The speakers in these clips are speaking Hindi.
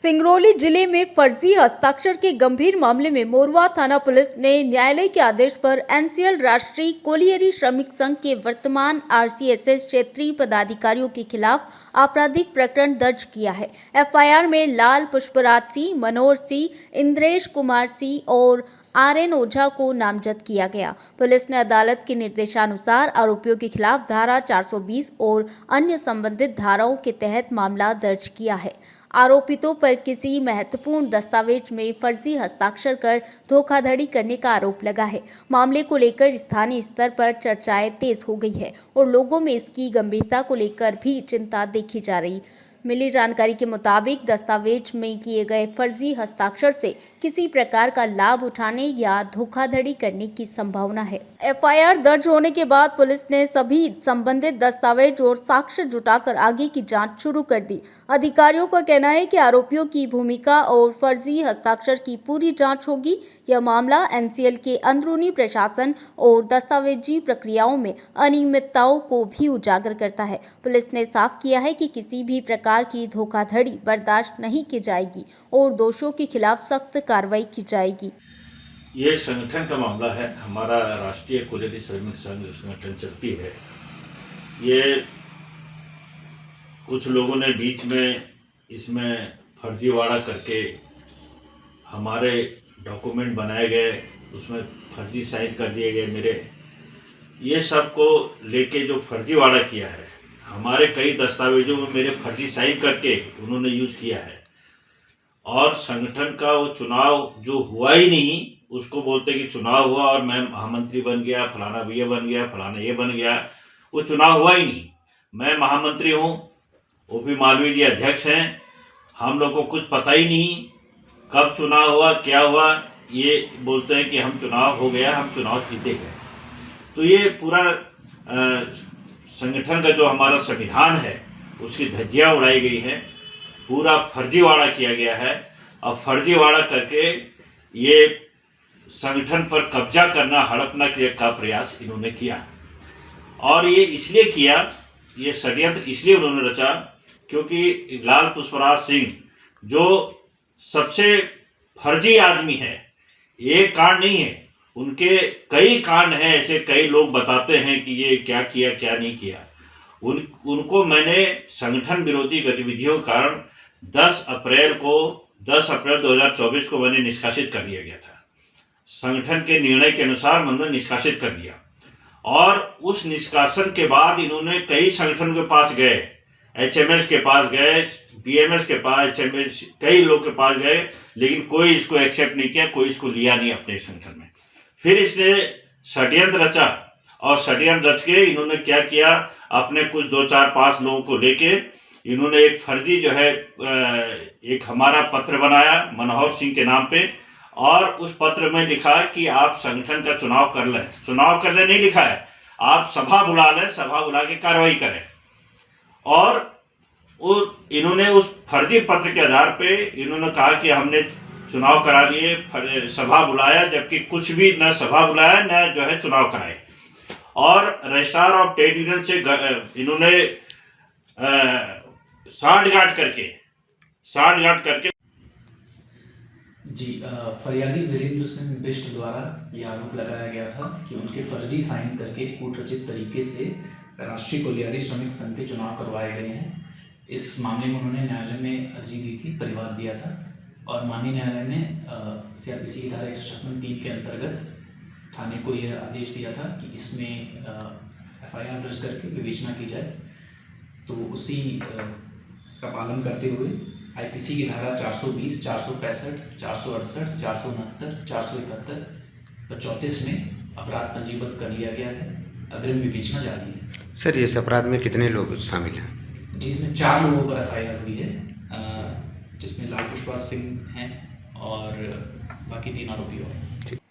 सिंगरौली जिले में फर्जी हस्ताक्षर के गंभीर मामले में मोरवा थाना पुलिस ने न्यायालय के आदेश पर एनसीएल राष्ट्रीय कोलियरी श्रमिक संघ के वर्तमान आरसीएसएस क्षेत्रीय पदाधिकारियों के खिलाफ आपराधिक प्रकरण दर्ज किया है। एफआईआर में लाल पुष्पराज सिंह, मनोहर सिंह, इंद्रेश कुमार सिंह और आरएन ओझा को नामजद किया गया। पुलिस ने अदालत के निर्देशानुसार आरोपियों के खिलाफ धारा 420 और अन्य संबंधित धाराओं के तहत मामला दर्ज किया है। आरोपितों पर किसी महत्वपूर्ण दस्तावेज में फर्जी हस्ताक्षर कर धोखाधड़ी करने का आरोप लगा है। मामले को लेकर स्थानीय स्तर पर चर्चाएं तेज हो गई है और लोगों में इसकी गंभीरता को लेकर भी चिंता देखी जा रही। मिली जानकारी के मुताबिक दस्तावेज में किए गए फर्जी हस्ताक्षर से किसी प्रकार का लाभ उठाने या धोखाधड़ी करने की संभावना है। एफआईआर दर्ज होने के बाद पुलिस ने सभी संबंधित दस्तावेज और साक्ष्य जुटाकर आगे की जांच शुरू कर दी। अधिकारियों का कहना है कि आरोपियों की भूमिका और फर्जी हस्ताक्षर की पूरी जांच होगी। यह मामला एनसीएल के अंदरूनी प्रशासन और दस्तावेजी प्रक्रियाओं में अनियमितताओं को भी उजागर करता है। पुलिस ने साफ किया है कि किसी भी प्रकार की धोखाधड़ी बर्दाश्त नहीं की जाएगी और दोषियों के खिलाफ सख्त कार्रवाई की जाएगी। ये संगठन का मामला है। हमारा राष्ट्रीय कोलियरी श्रमिक संघ संगठन चलती है। ये कुछ लोगों ने बीच में इसमें फर्जीवाड़ा करके हमारे डॉक्यूमेंट बनाए गए, उसमें फर्जी साइन कर दिए गए मेरे। ये सब को लेके जो फर्जीवाड़ा किया है, हमारे कई दस्तावेजों में मेरे फर्जी साइन करके उन्होंने यूज किया है। और संगठन का वो चुनाव जो हुआ ही नहीं, उसको बोलते कि चुनाव हुआ और मैं महामंत्री बन गया, फलाना ये बन गया, फलाना ये बन गया। वो चुनाव हुआ ही नहीं। मैं महामंत्री हूँ, ओपी मालवीय जी अध्यक्ष हैं। हम लोग को कुछ पता ही नहीं कब चुनाव हुआ, क्या हुआ। ये बोलते हैं कि हम चुनाव हो गया, हम चुनाव जीते गए। तो ये पूरा संगठन का जो हमारा संविधान है उसकी धज्जियाँ उड़ाई गई हैं। पूरा फर्जीवाड़ा किया गया है। अब फर्जीवाड़ा करके ये संगठन पर कब्जा करना, हड़पना का प्रयास इन्होंने किया। और ये इसलिए किया, ये षड्यंत्र इसलिए उन्होंने रचा क्योंकि लाल पुष्पराज सिंह जो सबसे फर्जी आदमी है, एक कांड नहीं है, उनके कई कांड हैं। ऐसे कई लोग बताते हैं कि ये क्या किया क्या नहीं किया। उनको मैंने संगठन विरोधी गतिविधियों के कारण 10 अप्रैल 2024 को मैंने निष्कासित कर दिया गया था। संगठन के निर्णय के अनुसार मैंने निष्कासित कर दिया। और उस निष्कासन के बाद इन्होंने कई संगठनों के पास गए, एचएमएस के पास गए, बीएमएस के पास, एचएमएस कई लोग के पास गए, लेकिन कोई इसको एक्सेप्ट नहीं किया, कोई इसको लिया नहीं अपने संगठन में। फिर इसने षड्यंत्र रचा और षड्यंत्र रच के इन्होंने क्या किया, अपने कुछ 2, 4, 5 लोगों को लेके इन्होंने एक फर्जी जो है एक हमारा पत्र बनाया मनोहर सिंह के नाम पे। और उस पत्र में लिखा कि आप संगठन का चुनाव कर लें। चुनाव कर लें नहीं लिखा है, आप सभा बुला लें, सभा बुला के कार्रवाई करें। और इन्होंने उस फर्जी पत्र के आधार पे इन्होंने कहा कि हमने चुनाव करा लिए, सभा बुलाया, जबकि कुछ भी न सभा बुलाया न जो है चुनाव कराए। और रजिस्ट्रार ऑफ ट्रेड यूनियन से इन्होंने साठगांठ करके जी फरियादी वीरेंद्र सिंह बिष्ट द्वारा यह आरोप लगाया गया था कि उनके फर्जी साइन करके कूटरचित तरीके से राष्ट्रीय कोलियरी श्रमिक संघ के चुनाव करवाए गए हैं। इस मामले में उन्होंने न्यायालय में अर्जी दी थी, परिवाद दिया था और माननीय न्यायालय ने सीआरपीसी की धारा 156(3) के अंतर्गत थाने को यह आदेश दिया था कि इसमें एफआईआर दर्ज करके विवेचना की जाए। तो उसी का पालन करते हुए आईपीसी की धारा 420, 465, 468, 469, 471 व 34 में अपराध पंजीबद्ध कर लिया गया है। अग्रिम विवेचना जारी है। सर, इस अपराध में कितने लोग शामिल हैं? जिसमें 4 लोगों पर एफआईआर हुई है, जिसमें लाल पुष्पराज सिंह हैं और बाकी 3 आरोपी और।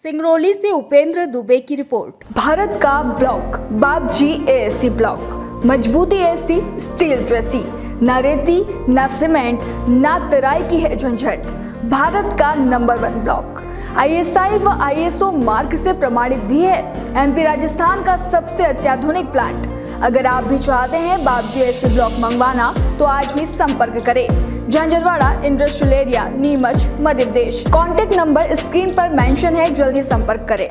सिंगरौली से उपेंद्र दुबे की रिपोर्ट। भारत का ब्लॉक बाबजी एएससी ब्लॉक, मजबूती ऐसी स्टील जैसी, ना रेती ना सीमेंट ना तराई की है झंझट। भारत का नंबर 1 ब्लॉक आईएसआई व आईएसओ मार्क से प्रमाणित भी है। एमपी राजस्थान का सबसे अत्याधुनिक प्लांट। अगर आप भी चाहते हैं बाबजी एएससी ब्लॉक मंगवाना तो आज ही संपर्क करें। Jhanjharwada industrial area, Neemuch, Madhya Pradesh. Contact number screen पर मेंशन है, जल्दी संपर्क करें।